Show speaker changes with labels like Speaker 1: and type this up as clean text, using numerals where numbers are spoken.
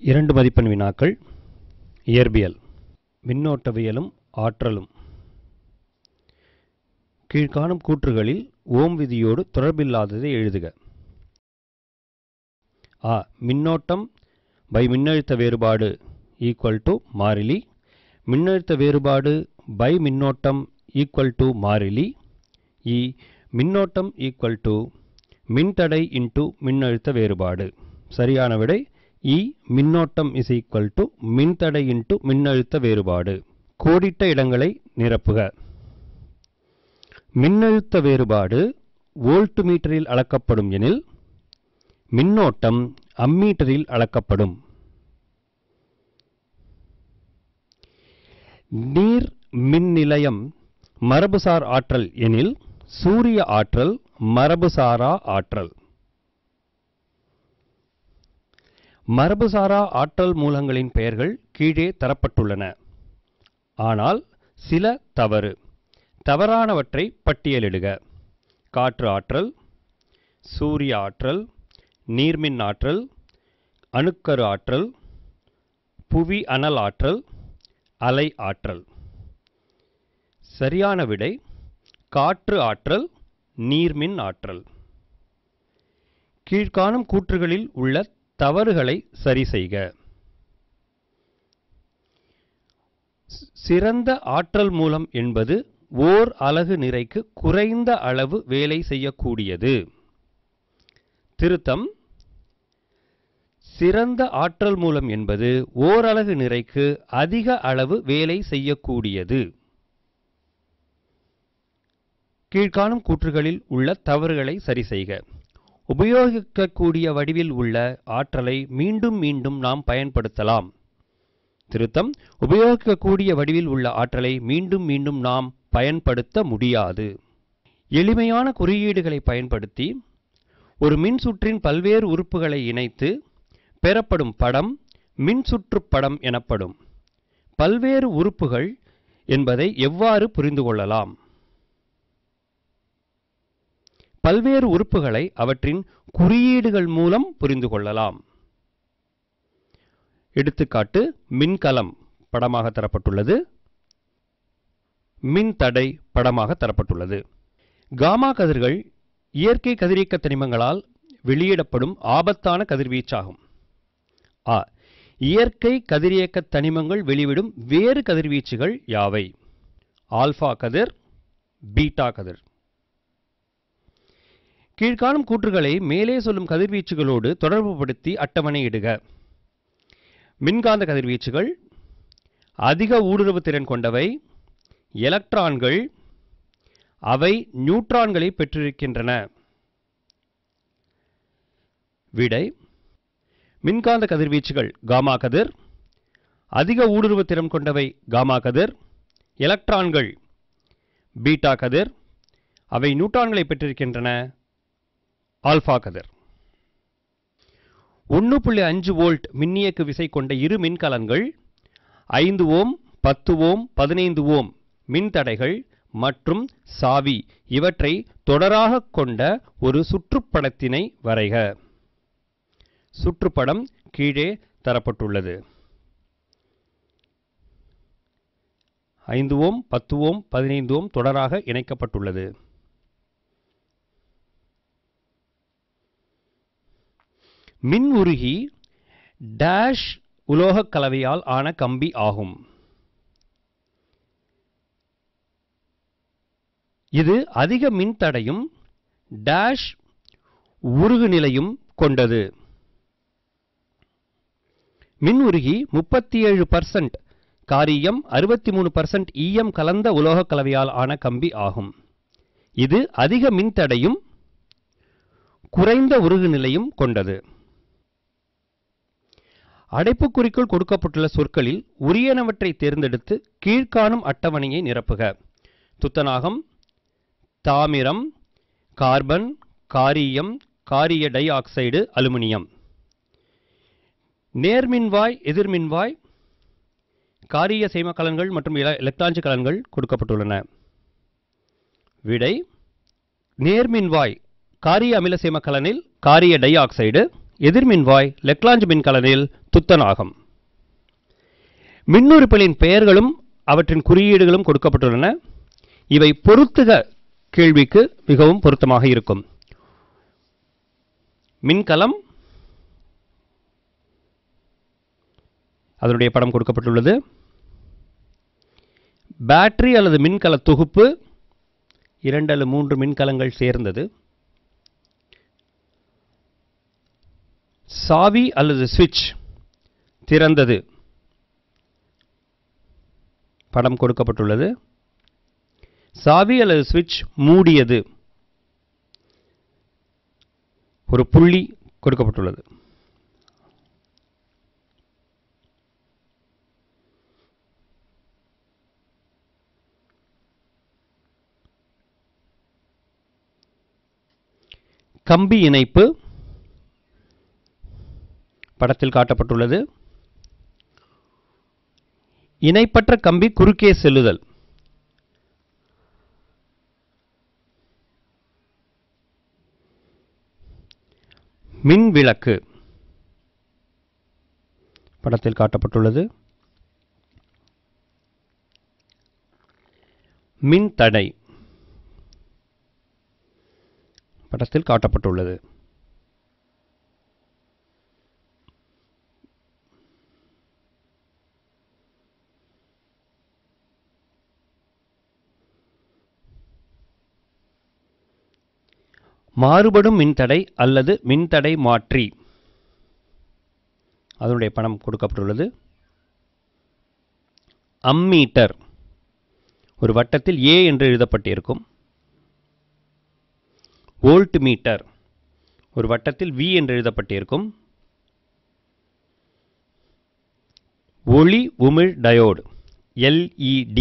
Speaker 1: 2 மதிப்பெண் வினாக்கள். இயற்பியல். மின்னோட்டவியலும் ஆற்றலும். கீழ்காணும் கூற்றுகளில் ஓம் விதியோடு தொடர்பில்லாததை எழுதுக. அ. மின்னோட்டம் பை மின்னழுத்த வேறுபாடு ஈக்குவல் டு மாறிலி. மின்னழுத்த வேறுபாடு பை மின்னோட்டம் ஈக்குவல் டு மாறிலி. இ. மின்னோட்டம் ஈக்குவல் டு மின்தடை இன்டு மின்னழுத்த வேறுபாடு. சரியான விடை இ. மின்னோட்டம் இஸ் ஈக்குவல் டு மின்தடை இன்டு மின்னழுத்த வேறுபாடு. கோடிட்ட இடங்களை நிரப்புக. மின்னழுத்த வேறுபாடு வோல்ட் மீட்டரில் அளக்கப்படும் எனில் மின்னோட்டம் அம்மீட்டரில் அளக்கப்படும். நீர் மின் நிலையம் மரபுசார் ஆற்றல் எனில் சூரிய ஆற்றல் மரபுசாரா ஆற்றல். மரபுசாரா ஆற்றல் மூலங்களின் பெயர்கள் கீழே தரப்பட்டுள்ளன. ஆனால் சில தவறு. தவறானவற்றை பட்டியலிடுக. காற்று ஆற்றல், சூரிய ஆற்றல், நீர்மின் ஆற்றல், அணுக்கரு ஆற்றல், புவி அனல் ஆற்றல், அலை ஆற்றல். சரியான விடை காற்று ஆற்றல், நீர்மின் ஆற்றல். கீழ்காணும் கூற்றுகளில் உள்ள தவறுகளை சரி செய்க. சிறந்த ஆற்றல் மூலம் என்பது ஓர் அலகு நிறைக்கு குறைந்த அளவு வேலை செய்யக்கூடியது. திருத்தம். சிறந்த ஆற்றல் மூலம் என்பது ஓர் அலகு நிறைக்கு அதிக அளவு வேலை செய்யக்கூடியது. கீழ்காணும் கூற்றுகளில் உள்ள தவறுகளை சரி செய்க. உபயோகிக்கக்கூடிய வடிவில் உள்ள ஆற்றலை மீண்டும் மீண்டும் நாம் பயன்படுத்தலாம். திருத்தம். உபயோகிக்கக்கூடிய வடிவில் உள்ள ஆற்றலை மீண்டும் மீண்டும் நாம் பயன்படுத்த முடியாது. எளிமையான குறியீடுகளை பயன்படுத்தி ஒரு மின்சுற்றின் பல்வேறு உறுப்புகளை இணைத்து பெறப்படும் படம் மின்சுற்று படம் எனப்படும். பல்வேறு உறுப்புகள் என்பதை எவ்வாறு புரிந்து கொள்ளலாம்? பல்வேறு உறுப்புகளை அவற்றின் குறியீடுகள் மூலம் புரிந்து கொள்ளலாம். எடுத்துக்காட்டு மின்கலம் படமாக தரப்பட்டுள்ளது. மின்தடை படமாக தரப்பட்டுள்ளது. காமா கதிர்கள் இயற்கை கதிரியக்க தனிமங்களால் வெளியிடப்படும் ஆபத்தான கதிர்வீச்சாகும். அ. இயற்கை கதிரியக்க தனிமங்கள் வெளிவிடும் வேறு கதிர்வீச்சுகள் யாவை? ஆல்பா கதிர், பீட்டா கதிர். கீழ்காணும் கூற்றுகளை மேலே சொல்லும் கதிர்வீச்சுகளோடு தொடர்புபடுத்தி அட்டவணையிடுக. மின்காந்த கதிர்வீச்சுகள் அதிக ஊடுருவு திறன் கொண்டவை. எலக்ட்ரான்கள் அவை நியூட்ரான்களை பெற்றிருக்கின்றன. விடை மின்காந்த கதிர்வீச்சுகள் காமா கதிர். அதிக ஊடுருவு திறன் கொண்டவை காமா கதிர். எலக்ட்ரான்கள் பீட்டா கதிர். அவை நியூட்ரான்களை பெற்றிருக்கின்றன ஆல்பா கதிர். 1.5 வோல்ட் மின்னியக்கு விசை கொண்ட இரு மின்கலன்கள் 5 ஓம், 10 ஓம், 15 ஓம் மின்தடைகள் மற்றும் சாவி இவற்றை தொடராக கொண்ட ஒரு சுற்றுப்படத்தினை வரைக. சுற்றுப்படம் கீழே தரப்பட்டுள்ளது. 5 ஓம், 10 ஓம், 15 ஓம் தொடராக இணைக்கப்பட்டுள்ளது. மின் உருகி டேஷ் உலோகக் கலவையால் ஆன கம்பி ஆகும். இது அதிக மின்தடையும் டேஷ் உருகு நிலையும் கொண்டது. மின் உருகி 37% காரீயம் 63% ஈயம் கலந்த உலோகக் கலவையால் ஆன கம்பி ஆகும். இது அதிக மின்தடையும் குறைந்த உருகு நிலையும் கொண்டது. அடைப்புக்குறிக்குள் கொடுக்கப்பட்டுள்ள சொற்களில் உரியனவற்றை தேர்ந்தெடுத்து கீழ்காணும் அட்டவணையை நிரப்புக. துத்தநாகம், தாமிரம், கார்பன், காரீயம், காரிய டை ஆக்சைடு, அலுமினியம். நேர்மின்வாய், எதிர்மின்வாய், காரிய சேர்ம கலன்கள் மற்றும் எலக்ட்ரான்ஜி கலன்கள் கொடுக்கப்பட்டுள்ளன. விடை நேர்மின்வாய் காரிய அமில சேர்ம கலனில் காரிய டை ஆக்சைடு, எதிர்மின்வாய் லெக்லாஞ்ச் மின்கலனில் துத்தநாகம். மின்னுறுப்புகளின் பெயர்களும் அவற்றின் குறியீடுகளும் கொடுக்கப்பட்டுள்ளன. இவை பொருத்துக கேள்விக்கு மிகவும் பொருத்தமாக இருக்கும். மின்கலம், அதனுடைய படம் கொடுக்கப்பட்டுள்ளது. பேட்டரி அல்லது மின்கல தொகுப்பு, 2 அல்லது 3 மின்கலங்கள் சேர்ந்தது. சாவி அல்லது சுவிட்ச், திறந்தது, படம் கொடுக்கப்பட்டுள்ளது. சாவி அல்லது சுவிட்ச் மூடியது, ஒரு புள்ளி கொடுக்கப்பட்டுள்ளது. கம்பி இணைப்பு படத்தில் காட்டப்பட்டுள்ளது. இணைப்பற்ற கம்பி குறுக்கே செல்லுதல். மின் விளக்கு படத்தில் காட்டப்பட்டுள்ளது. மின் தடை படத்தில் காட்டப்பட்டுள்ளது. மாறுபடும் மின்தடை அல்லது மின்தடை மாற்றி, அதனுடைய படம் கொடுக்கப்பட்டுள்ளது. அம்மீட்டர், ஒரு வட்டத்தில் A என்று எழுதப்பட்டிருக்கும். வோல்ட் மீட்டர், ஒரு வட்டத்தில் V என்று எழுதப்பட்டிருக்கும். ஒளி உமிழ் டயோடு LED,